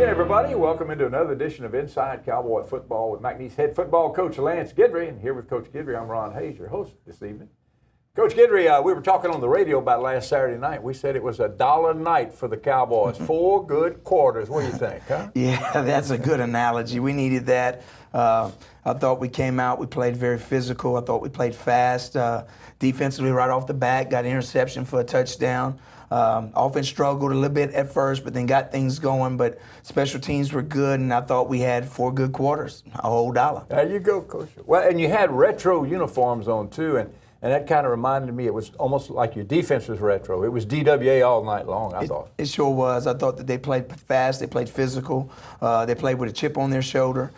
again, everybody. Welcome into another edition of Inside Cowboy Football with McNeese head football coach Lance Guidry. And here with Coach Guidry, I'm Ron Hayes, your host this evening. Coach Guidry, we were talking on the radio about last Saturday night. We said it was $1 night for the Cowboys. 4 good quarters. What do you think, huh? Yeah, that's a good analogy. We needed that. I thought we came out, we played very physical. I thought we played fast. Defensively, right off the bat, got an interception for a touchdown. Offense struggled a little bit at first, but then got things going. But special teams were good, and I thought we had 4 good quarters, a whole $1. There you go, Coach. Well, and you had retro uniforms on, too, and that kind of reminded me, it was almost like your defense was retro. It was DWA all night long, I thought. It sure was. I thought that they played fast, they played physical, they played with a chip on their shoulder.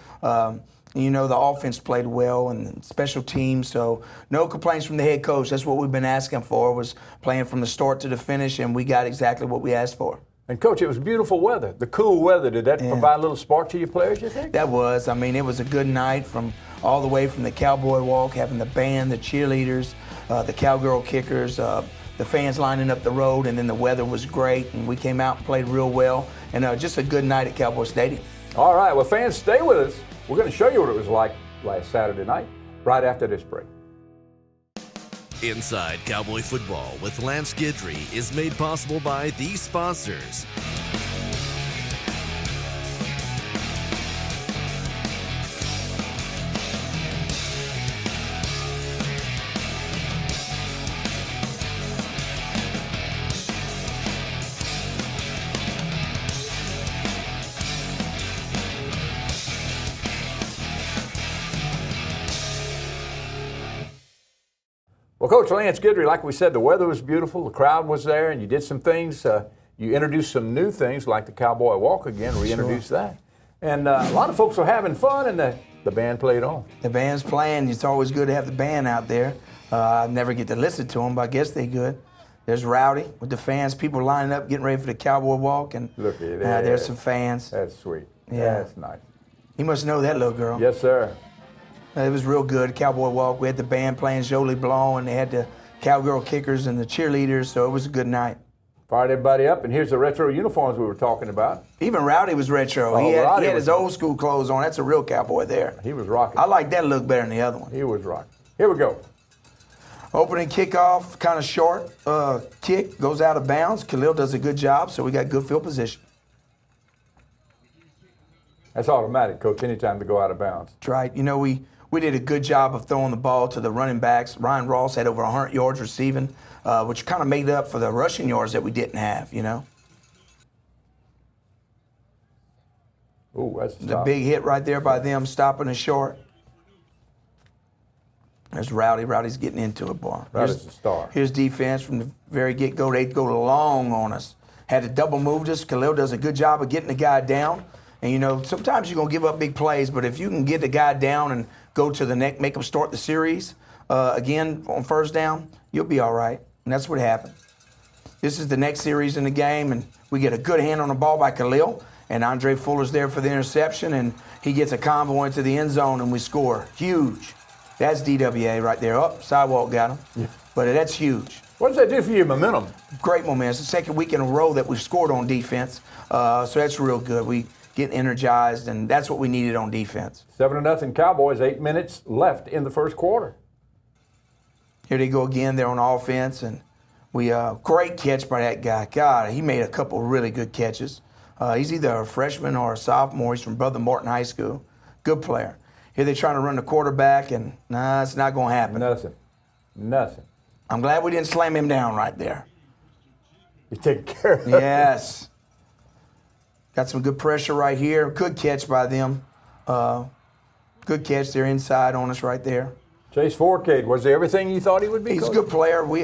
You know, the offense played well and special teams, so no complaints from the head coach. That's what we've been asking for, was playing from the start to the finish, and we got exactly what we asked for. And, Coach, it was beautiful weather. The cool weather, did that provide a little spark to your players, you think? That was. I mean, it was a good night from all the way from the Cowboy Walk, having the band, the cheerleaders, the cowgirl kickers, the fans lining up the road, and then the weather was great, and we came out and played real well, and just a good night at Cowboy Stadium. All right, well, fans, stay with us. We're going to show you what it was like last Saturday night, right after this break. Inside Cowboy Football with Lance Guidry is made possible by these sponsors. Well, Coach Lance Guidry, like we said, the weather was beautiful, the crowd was there, and you did some things. You introduced some new things like the Cowboy Walk again, reintroduced that. And a lot of folks were having fun, and the band played on. The band's playing. It's always good to have the band out there. I never get to listen to them, but I guess they're good. There's Rowdy with the fans, people lining up, getting ready for the Cowboy Walk, and look at that. There's some fans. That's sweet. Yeah. That's nice. You must know that little girl. Yes, sir. It was real good, Cowboy Walk. We had the band playing Jolie Blanc, and they had the cowgirl kickers and the cheerleaders, so it was a good night. Fired everybody up, and here's the retro uniforms we were talking about. Even Rowdy was retro. He had his old school clothes on. That's a real cowboy there. He was rocking. I like that look better than the other one. He was rocking. Here we go. Opening kickoff, kind of short kick, goes out of bounds. Khalil does a good job, so we got good field position. That's automatic, Coach, anytime to go out of bounds. That's right. You know, we did a good job of throwing the ball to the running backs. Ryan Ross had over 100 yards receiving, which kind of made up for the rushing yards that we didn't have, you know. Ooh, that's the big hit right there by them stopping it short. There's Rowdy. Rowdy's getting into it, boy. Rowdy's the star. Here's defense from the very get-go. They go long on us. Had to double move us. Khalil does a good job of getting the guy down. And, you know, sometimes you're going to give up big plays, but if you can get the guy down and go to the neck, make him start the series again on first down, you'll be all right. And that's what happened. This is the next series in the game, and we get a good hand on the ball by Khalil, and Andre Fuller's there for the interception, and he gets a convoy into the end zone, and we score. Huge. That's DWA right there. Up, sidewalk got him. Yeah. But that's huge. What does that do for your momentum? Great momentum. It's the second week in a row that we've scored on defense, so that's real good. We get energized, and that's what we needed on defense. 7-0 Cowboys, 8 minutes left in the first quarter. Here they go again. They're on offense, and we great catch by that guy. God, he made a couple really good catches. He's either a freshman or a sophomore. He's from Brother Martin High School. Good player. Here they're trying to run the quarterback, and nah, it's not going to happen. Nothing. I'm glad we didn't slam him down right there. You take care of it. Yes. Got some good pressure right here. Good catch by them. Good catch. They're inside on us right there. Chase Forcade, was he everything you thought he would be? He's a good player. We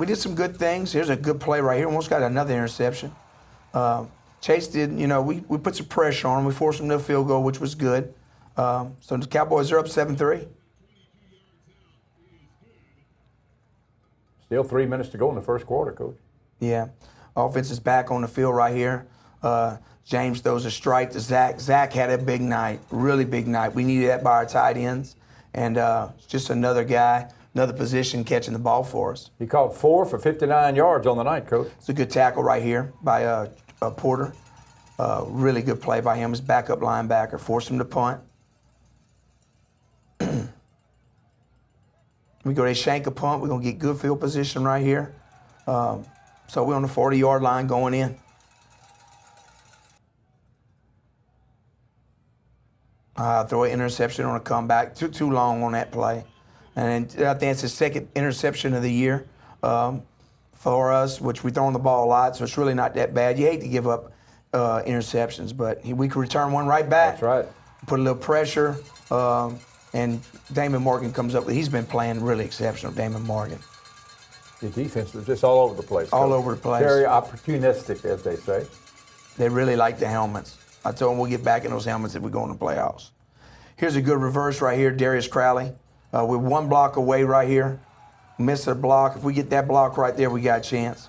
did some good things. Here's a good play right here. Almost got another interception. Chase did, you know, we put some pressure on him. We forced him to a field goal, which was good. So the Cowboys are up 7-3. Still 3 minutes to go in the first quarter, Coach. Yeah. Offense is back on the field right here. James throws a strike to Zach. Zach had a big night, really big night. We needed that by our tight ends. And just another guy, another position catching the ball for us. He caught 4 for 59 yards on the night, Coach. It's a good tackle right here by Porter. Really good play by him as backup linebacker. Forced him to punt. We go to shank a punt. We're going to get good field position right here. So we're on the 40-yard line going in. Throw an interception on a comeback. Too long on that play. And I think it's the second interception of the year for us, which we throw on the ball a lot, so it's really not that bad. You hate to give up interceptions, but we could return one right back. That's right. Put a little pressure, and Damon Morgan comes up with, he's been playing really exceptional, Damon Morgan. The defense was just all over the place. All over the place. Very opportunistic, as they say. They really like the helmets. I told them we'll get back in those helmets if we go in the playoffs. Here's a good reverse right here, Darius Crowley. We're one block away right here. Missed a block. If we get that block right there, we got a chance.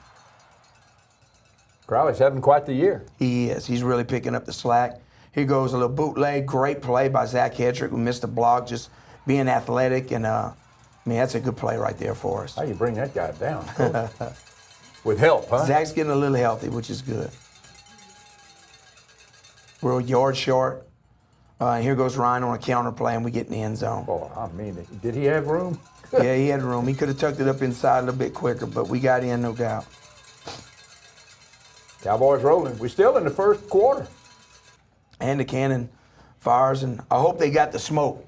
Crowley's having quite the year. He is. He's really picking up the slack. Here goes a little bootleg. Great play by Zach Hedrick, who missed a block, just being athletic. And, that's a good play right there for us. How you bring that guy down, Coach? With help, huh? Zach's getting a little healthy, which is good. We're a yard short. Here goes Ryan on a counter play, and we get in the end zone. Oh, I mean, did he have room? Yeah, he had room. He could have tucked it up inside a little bit quicker, but we got in, no doubt. Cowboys rolling. We're still in the first quarter. And the cannon fires, and I hope they got the smoke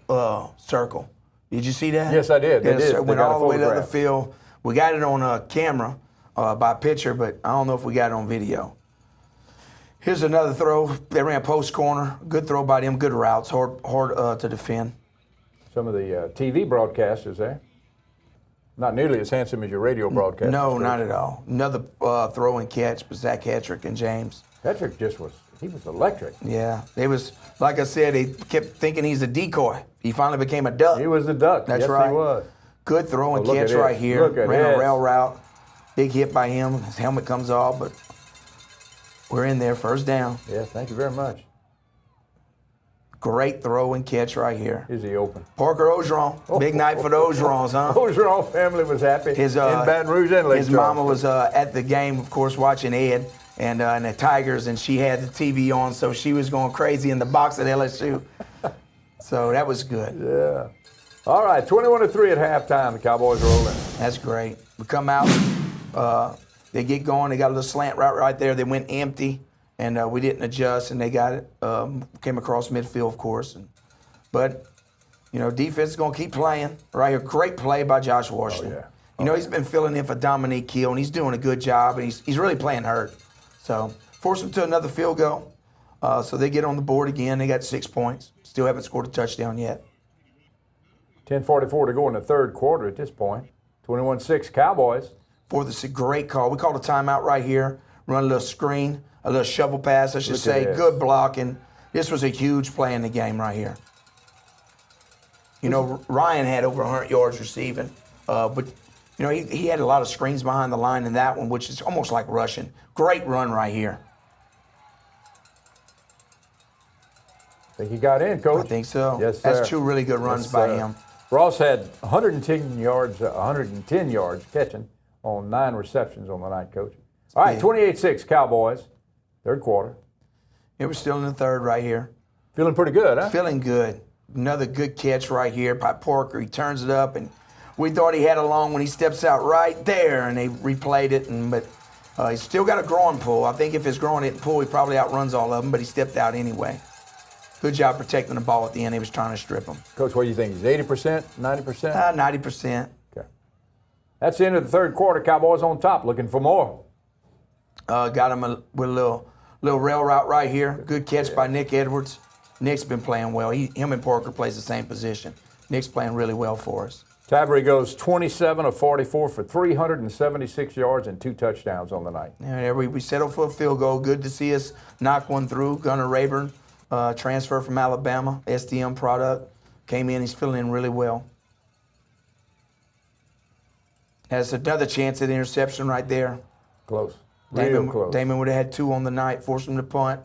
circle. Did you see that? Yes, I did. They Yes, did. It went all the way to the field. We got it on camera by picture, but I don't know if we got it on video. Here's another throw. They ran post corner. Good throw by them. Good routes. Hard to defend. Some of the TV broadcasters there. Not nearly as handsome as your radio broadcasters. No, not at all. Another throw and catch by Zach Hedrick and James. Hedrick he was electric. Yeah, they was, like I said, they kept thinking he's a decoy. He finally became a duck. He was the duck. That's yes, right. He was. Good throw and catch right here. Ran a rail route. Big hit by him. His helmet comes off, but we're in there. First down. Yeah, thank you very much. Great throw and catch right here. Is he open? Parker Ogeron. Big night for the Ogerons, huh? Ogeron family was happy in Baton Rouge and Lake His Charles. mama was at the game, of course, watching Ed and the Tigers, and she had the TV on, so she was going crazy in the box at LSU. So that was good. Yeah. All right, 21-3 at halftime. The Cowboys rolling. That's great. We come out. They get going. They got a little slant route right there. They went empty, and we didn't adjust, and they got it. Came across midfield, of course. But defense is going to keep playing right here. Great play by Josh Washington. Oh, yeah. He's been filling in for Dominique Hill, and he's doing a good job, and he's really playing hurt. So force them to another field goal. So they get on the board again. They got 6 points. Still haven't scored a touchdown yet. 10:44 to go in the third quarter at this point. 21-6 Cowboys. This is a great call. We called a timeout right here. Run a little screen, a little shovel pass, I should say. Good blocking. This was a huge play in the game right here. Ryan had over 100 yards receiving, but he had a lot of screens behind the line in that one, which is almost like rushing. Great run right here. Think he got in, Coach? I think so. Yes, sir. That's two really good runs by him. Ross had 110 yards catching on 9 receptions on the night, Coach. All right, 28-6 Cowboys, third quarter. It was still in the third right here. Feeling pretty good, huh? Feeling good. Another good catch right here by Parker. He turns it up, and we thought he had a long one. He steps out right there, and they replayed it, but he's still got a growing pull. I think if his growing didn't pull, he probably outruns all of them, but he stepped out anyway. Good job protecting the ball at the end. He was trying to strip him. Coach, what do you think? Is 80%, 90%? 90%. Okay. That's the end of the third quarter. Cowboys on top, looking for more. Got him with a little rail route right here. Good catch by Nick Edwards. Nick's been playing well. Him and Parker plays the same position. Nick's playing really well for us. Taberry goes 27 of 44 for 376 yards and 2 touchdowns on the night. Yeah, we settled for a field goal. Good to see us knock one through. Gunnar Rayburn. Transfer from Alabama, SDM product, came in. He's filling in really well. Has another chance at interception right there. Close. Real close. Damon would have had 2 on the night, forced him to punt.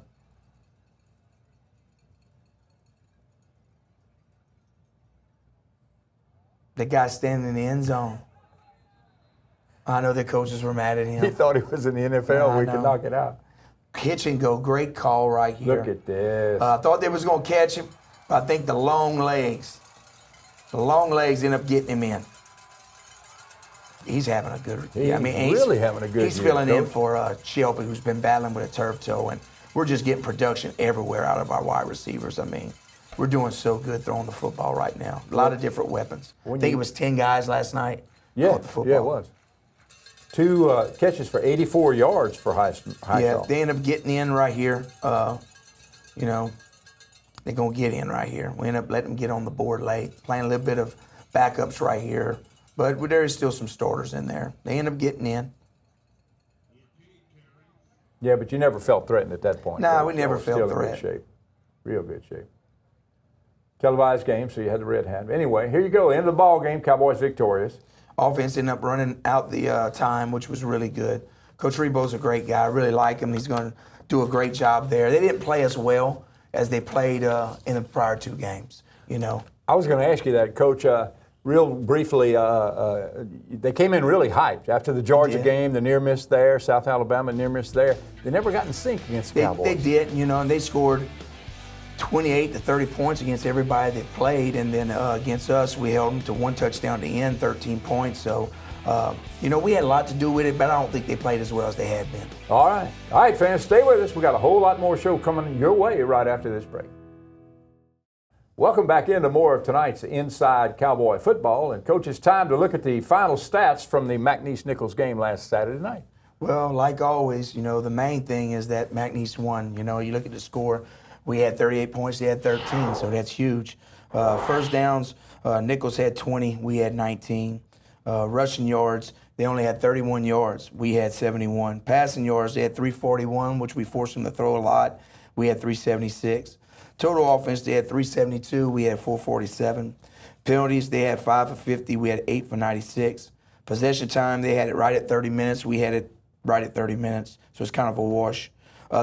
The guy standing in the end zone. I know the coaches were mad at him. He thought he was in the NFL. We could knock it out. Hitch and go, great call right here. Look at this. I thought they was going to catch him, but I think the long legs end up getting him in. He's having a good year. He's really having a good He's year, filling in Coach. for Shelby, who's been battling with a turf toe, and we're just getting production everywhere out of our wide receivers. I mean, we're doing so good throwing the football right now. A lot of different weapons. I think it was 10 guys last night. Yeah, the football. yeah, it was. 2 catches for 84 yards for Highshaw. Yeah, they end up getting in right here. You know, they're going to get in right here. We end up letting them get on the board late, playing a little bit of backups right here. But there is still some starters in there. They end up getting in. Yeah, but you never felt threatened at that point. Nah, Coach. we never Still felt in threat. good shape. Real good shape. Televised game, so you had the red hat. Anyway, here you go. End of the ball game. Cowboys victorious. Offense ended up running out the time, which was really good. Coach Rebo's a great guy. I really like him. He's going to do a great job there. They didn't play as well as they played in the prior 2 games, you know. I was going to ask you that, Coach. Real briefly, they came in really hyped after the Georgia game, the near miss there, South Alabama near miss there. They never got in sync against the Cowboys. They did, you know, and they scored 28 to 30 points against everybody they played, and then against us, we held them to 1 touchdown to end, 13 points. So, you know, we had a lot to do with it, but I don't think they played as well as they had been. All right, fans, stay with us. We got a whole lot more show coming your way right after this break. Welcome back into more of tonight's Inside Cowboy Football. And, Coach, it's time to look at the final stats from the McNeese-Nicholls game last Saturday night. Well, like always, you know, the main thing is that McNeese won. You know, you look at the score, we had 38 points, they had 13, so that's huge. First downs, Nicholls had 20, we had 19. Rushing yards, they only had 31 yards, we had 71. Passing yards, they had 341, which we forced them to throw a lot. We had 376. Total offense, they had 372. We had 447. Penalties, they had 5 for 50. We had 8 for 96. Possession time, they had it right at 30 minutes. We had it right at 30 minutes. So it's kind of a wash.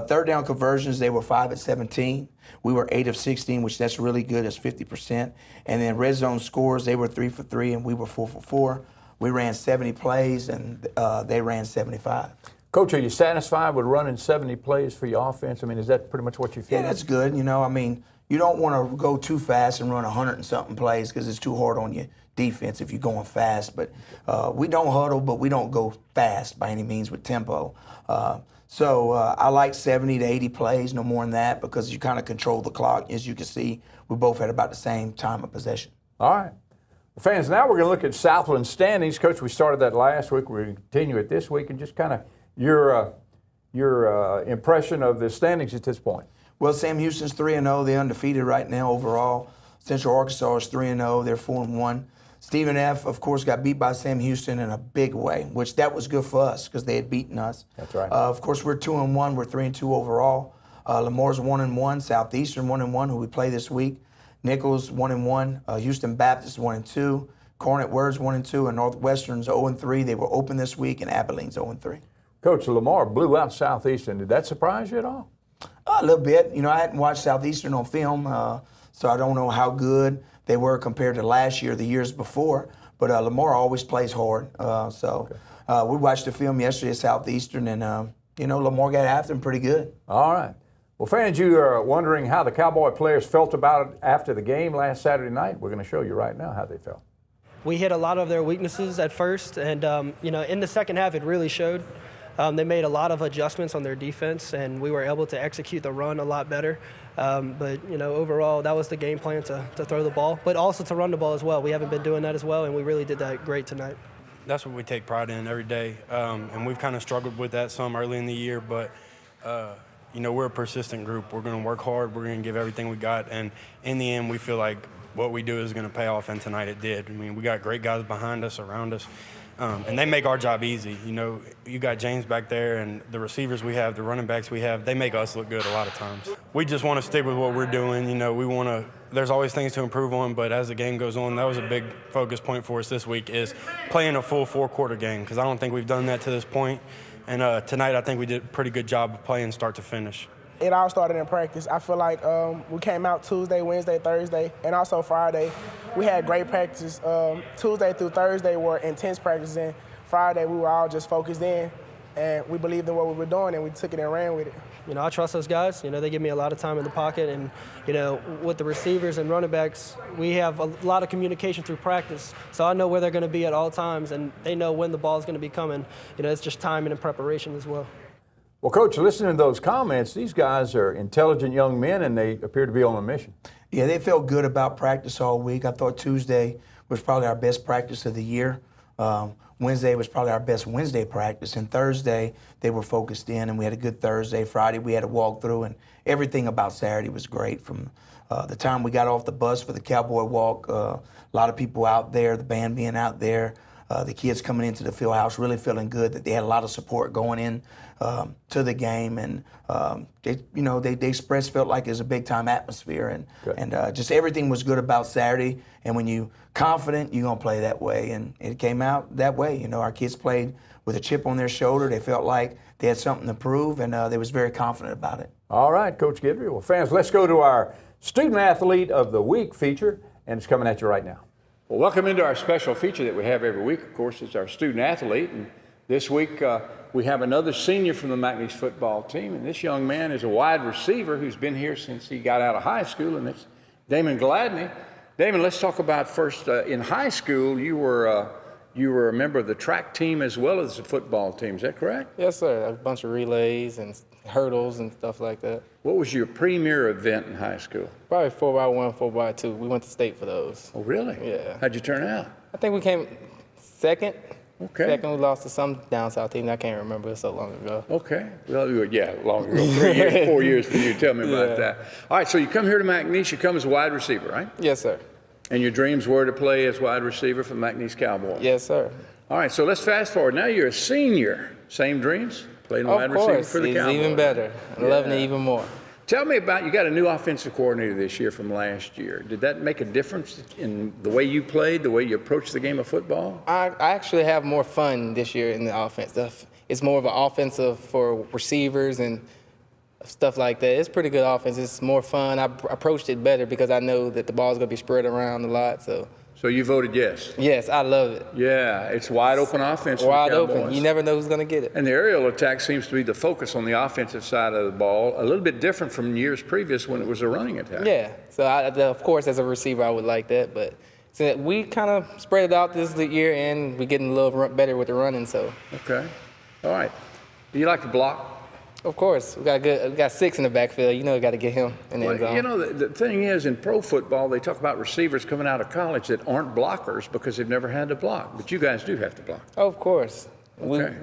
Third down conversions, they were 5 at 17. We were 8 of 16, which that's really good. That's 50%. And then red zone scores, they were 3 for 3, and we were 4 for 4. We ran 70 plays, and they ran 75. Coach, are you satisfied with running 70 plays for your offense? I mean, is that pretty much what you feel? Yeah, that's good. You know, I mean, you don't want to go too fast and run 100 and something plays because it's too hard on your defense if you're going fast. But we don't huddle, but we don't go fast by any means with tempo. So I like 70 to 80 plays, no more than that, because you kind of control the clock. As you can see, we both had about the same time of possession. All right. Well, fans, now we're going to look at Southland standings. Coach, we started that last week. We're going to continue it this week, and just kind of your impression of the standings at this point. Well, Sam Houston's 3-0. They're undefeated right now overall. Central Arkansas is 3-0. They're 4-1. Stephen F., of course, got beat by Sam Houston in a big way, which that was good for us because they had beaten us. That's right. Of course, we're 2-1. We're 3-2 overall. Lamore's 1-1. Southeastern 1-1, who we play this week. Nicholls 1-1. Houston Baptist 1-2. Cornet Words 1-2. And Northwestern's 0-3. They were open this week, and Abilene's 0-3. Coach, Lamar blew out Southeastern. Did that surprise you at all? A little bit. You know, I hadn't watched Southeastern on film, so I don't know how good they were compared to last year, the years before. But Lamar always plays hard. We watched the film yesterday at Southeastern, and, you know, Lamar got after him pretty good. All right. Well, fans, you are wondering how the Cowboy players felt about it after the game last Saturday night. We're going to show you right now how they felt. We hit a lot of their weaknesses at first, and, you know, in the second half it really showed. They made a lot of adjustments on their defense, and we were able to execute the run a lot better. But, you know, overall, that was the game plan to throw the ball, but also to run the ball as well. We haven't been doing that as well, and we really did that great tonight. That's what we take pride in every day, and we've kind of struggled with that some early in the year, but, you know, we're a persistent group. We're going to work hard. We're going to give everything we got, and in the end, we feel like what we do is going to pay off, and tonight it did. I mean, we got great guys behind us, around us. And they make our job easy. You know, you got James back there, and the receivers we have, the running backs we have, they make us look good a lot of times. We just want to stick with what we're doing. You know, we want to – there's always things to improve on, but as the game goes on, that was a big focus point for us this week is playing a full four-quarter game because I don't think we've done that to this point. And tonight I think we did a pretty good job of playing start to finish. It all started in practice. I feel like we came out Tuesday, Wednesday, Thursday, and also Friday. We had great practices. Tuesday through Thursday were intense practices, and Friday we were all just focused in, and we believed in what we were doing, and we took it and ran with it. I trust those guys. They give me a lot of time in the pocket, and with the receivers and running backs, we have a lot of communication through practice. So I know where they're going to be at all times, and they know when the ball is going to be coming. It's just timing and preparation as well. Well, Coach, listening to those comments, these guys are intelligent young men, and they appear to be on a mission. Yeah, they felt good about practice all week. I thought Tuesday was probably our best practice of the year. Wednesday was probably our best Wednesday practice. And Thursday, they were focused in, and we had a good Thursday. Friday, we had a walkthrough, and everything about Saturday was great. From the time we got off the bus for the Cowboy walk, a lot of people out there, the band being out there, the kids coming into the field house really feeling good that they had a lot of support going in to the game, and they expressed felt like it was a big time atmosphere, and just everything was good about Saturday. And when you confident, you're gonna play that way, and it came out that way. Our kids played with a chip on their shoulder. They felt like they had something to prove, and they was very confident about it. All right, Coach Guidry. Well, fans, let's go to our Student Athlete of the Week feature, and it's coming at you right now. Well, welcome into our special feature that we have every week. Of course, it's our student athlete, and this week we have another senior from the McNeese football team, and this young man is a wide receiver who's been here since he got out of high school, and it's Damon Gladney. Damon, let's talk about first, in high school, you were a member of the track team as well as the football team, is that correct? Yes, sir. A bunch of relays and hurdles and stuff like that. What was your premier event in high school? Probably 4x1, 4x2. We went to state for those. Oh, really? Yeah. How'd you turn out? I think we came second. Okay. Second, we lost to some down south team. I can't remember. It's so long ago. Okay. Well, yeah, long ago. 3 years, 4 years for you. Tell me about that. All right, so you come here to McNeese. You come as a wide receiver, right? Yes, sir. And your dreams were to play as wide receiver for the McNeese Cowboy. Yes, sir. All right, so let's fast forward. Now you're a senior. Same dreams? Playing Of wide receiver course. for the It's Cowboys. even better. I'm loving it even more. Tell me about, you got a new offensive coordinator this year from last year. Did that make a difference in the way you played, the way you approached the game of football? I actually have more fun this year in the offense. It's more of an offensive for receivers and stuff like that. It's pretty good offense. It's more fun. I approached it better because I know that the ball's going to be spread around a lot. So you voted yes? Yes, I love it. Yeah, it's wide open offense. Wide for the Cowboys. open. You never know who's going to get it. And the aerial attack seems to be the focus on the offensive side of the ball, a little bit different from years previous when it was a running attack. Yeah. So, of course, as a receiver, I would like that. But so we kind of spread it out this year, and we're getting a little better with the running. So. Okay. All right. Do you like to block? Of course. We got 6 in the backfield. We got to get him in the end zone. The thing is, in pro football, they talk about receivers coming out of college that aren't blockers because they've never had to block. But you guys do have to block. Oh, of course. Okay.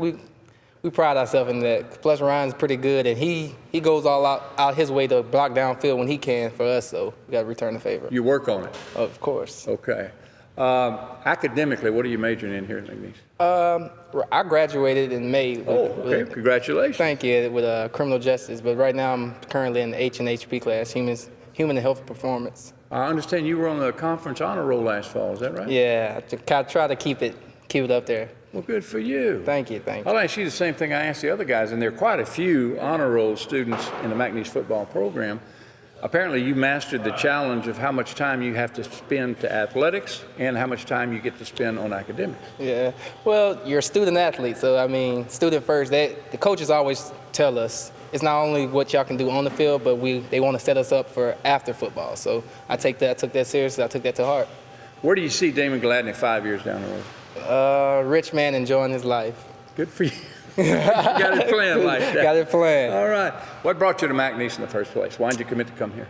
We pride ourselves in that. Plus, Ryan's pretty good, and he goes all out his way to block downfield when he can for us, so we got to return the favor. You work on it. Of course. Okay. Academically, what are you majoring in here at McNeese? I graduated in May. Okay. Congratulations. Thank you, with criminal justice. But right now, I'm currently in the H&HP class, human and health performance. I understand you were on the conference honor roll last fall. Is that right? Yeah, I try to keep it up there. Well, good for you. Thank you. I'll ask you the same thing I asked the other guys, and there are quite a few honor roll students in the McNeese football program. Apparently, you mastered the challenge of how much time you have to spend to athletics and how much time you get to spend on academics. Yeah. Well, you're a student athlete, so student first. The coaches always tell us it's not only what y'all can do on the field, but they want to set us up for after football. So I took that seriously. I took that to heart. Where do you see Damon Gladney 5 years down the road? Rich man enjoying his life. Good for you. You got it planned like that. Got it planned. All right. What brought you to McNeese in the first place? Why did you commit to come here?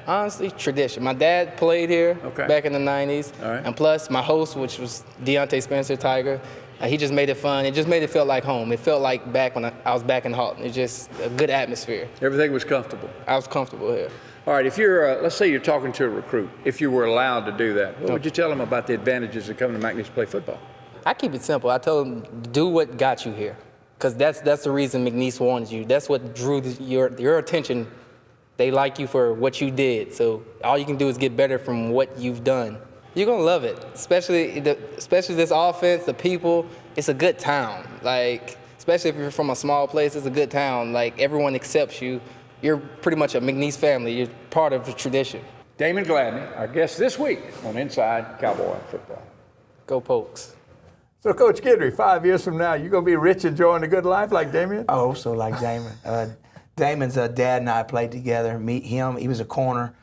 Honestly, tradition. My dad played here back in the 90s. All right. And plus, my host, which was Deontay Spencer, Tiger, he just made it fun. It just made it feel like home. It felt like back when I was back in Halton. It's just a good atmosphere. Everything was comfortable. I was comfortable here. All right. If you're, let's say you're talking to a recruit, if you were allowed to do that, what would you tell them about the advantages of coming to McNeese to play football? I keep it simple. I tell them, do what got you here. Because that's the reason McNeese wanted you. That's what drew your attention. They like you for what you did. So all you can do is get better from what you've done. You're going to love it, especially this offense, the people. It's a good town. Especially if you're from a small place, it's a good town. Everyone accepts you. You're pretty much a McNeese family. You're part of the tradition. Damon Gladney, our guest this week on Inside Cowboy Football. Go Pokes. So, Coach Guidry, 5 years from now, you going to be rich, enjoying a good life like Damien? I hope so, like Damon. Damon's dad and I played together. He was a corner.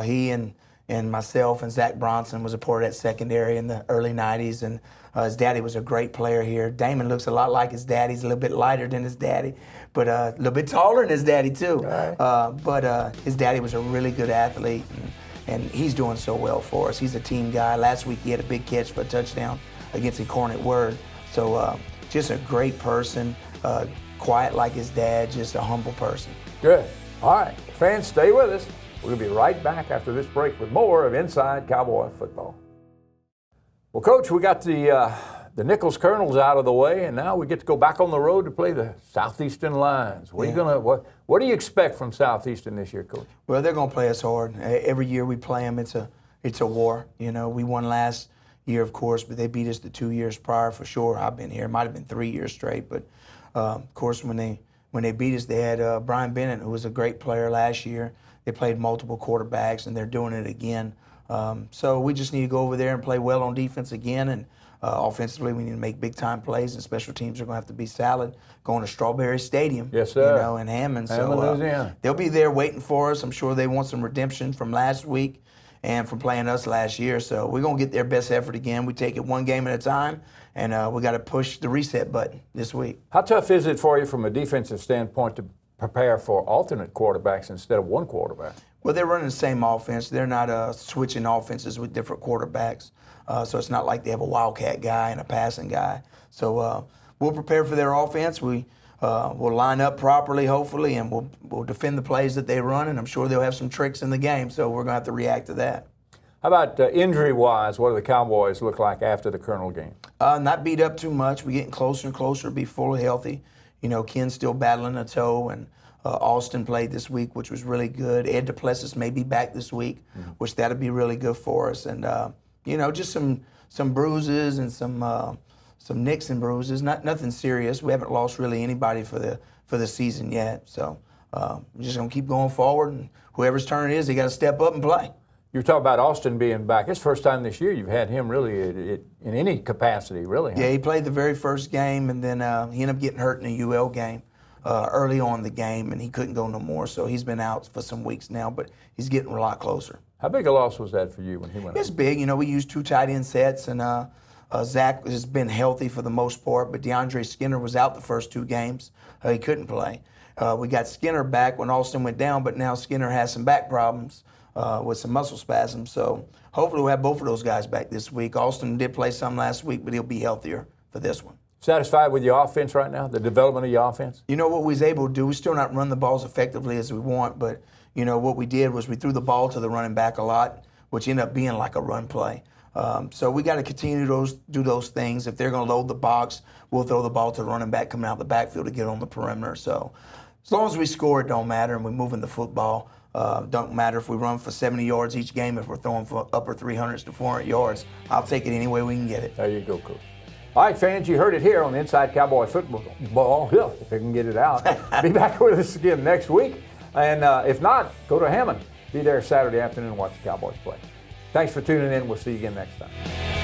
He and myself and Zach Bronson was a part of that secondary in the early 90s. And his daddy was a great player here. Damon looks a lot like his daddy. He's a little bit lighter than his daddy, but a little bit taller than his daddy too. Right. But his daddy was a really good athlete, and he's doing so well for us. He's a team guy. Last week he had a big catch for a touchdown against Incarnate Word. So just a great person, quiet like his dad, just a humble person. Good. All right, fans, stay with us. We'll be right back after this break with more of Inside Cowboy Football. Well, Coach, we got the Nicholls Colonels out of the way, and now we get to go back on the road to play the Southeastern Lions. What do you expect from Southeastern this year, Coach? Well, they're going to play us hard. Every year we play them, it's a war. You know, we won last year, of course, but they beat us the 2 years prior for sure. I've been here. It might have been 3 years straight, but of course when they beat us, they had Brian Bennett, who was a great player last year. They played multiple quarterbacks, and they're doing it again. So we just need to go over there and play well on defense again, and offensively we need to make big-time plays, and special teams are going to have to be solid. Going to Strawberry Stadium, yes, sir. You know, in Hammond. Louisiana. They'll be there waiting for us. I'm sure they want some redemption from last week and from playing us last year. So we're going to get their best effort again. We take it one game at a time, and we got to push the reset button this week. How tough is it for you from a defensive standpoint to prepare for alternate quarterbacks instead of one quarterback? Well, they're running the same offense. They're not switching offenses with different quarterbacks. So it's not like they have a wildcat guy and a passing guy. So we'll prepare for their offense. We'll line up properly, hopefully, and we'll defend the plays that they run, and I'm sure they'll have some tricks in the game, so we're going to have to react to that. How about injury-wise, what do the Cowboys look like after the Colonel game? Not beat up too much. We're getting closer and closer to be fully healthy. You know, Ken's still battling a toe, and Austin played this week, which was really good. Ed DuPlessis may be back this week, which that'll be really good for us. And, you know, just some bruises and some nicks and bruises. Nothing serious. We haven't lost really anybody for the season yet. So we're just going to keep going forward, and whoever's turn it is, they got to step up and play. You were talking about Austin being back. It's the first time this year you've had him really in any capacity, really. Huh? Yeah, he played the very first game, and then he ended up getting hurt in a UL game early on in the game, and he couldn't go no more. So he's been out for some weeks now, but he's getting a lot closer. How big a loss was that for you when he went out? It's big. You know, we used 2 tight end sets, and Zach has been healthy for the most part, but DeAndre Skinner was out the first 2 games. He couldn't play. We got Skinner back when Austin went down, but now Skinner has some back problems with some muscle spasms. So hopefully we'll have both of those guys back this week. Austin did play some last week, but he'll be healthier for this one. Satisfied with your offense right now, the development of your offense? You know what we was able to do? We still not run the balls effectively as we want, but you know what we did was we threw the ball to the running back a lot, which ended up being like a run play. So we got to continue to do those things. If they're going to load the box, we'll throw the ball to the running back coming out the backfield to get on the perimeter. So as long as we score, it don't matter, and we're moving the football. Don't matter if we run for 70 yards each game. If we're throwing for upper 300s to 400 yards, I'll take it any way we can get it. There you go, Coach. All right, fans, you heard it here on Inside Cowboy Football. If they can get it out. Be back with us again next week. And if not, go to Hammond. Be there Saturday afternoon and watch the Cowboys play. Thanks for tuning in. We'll see you again next time.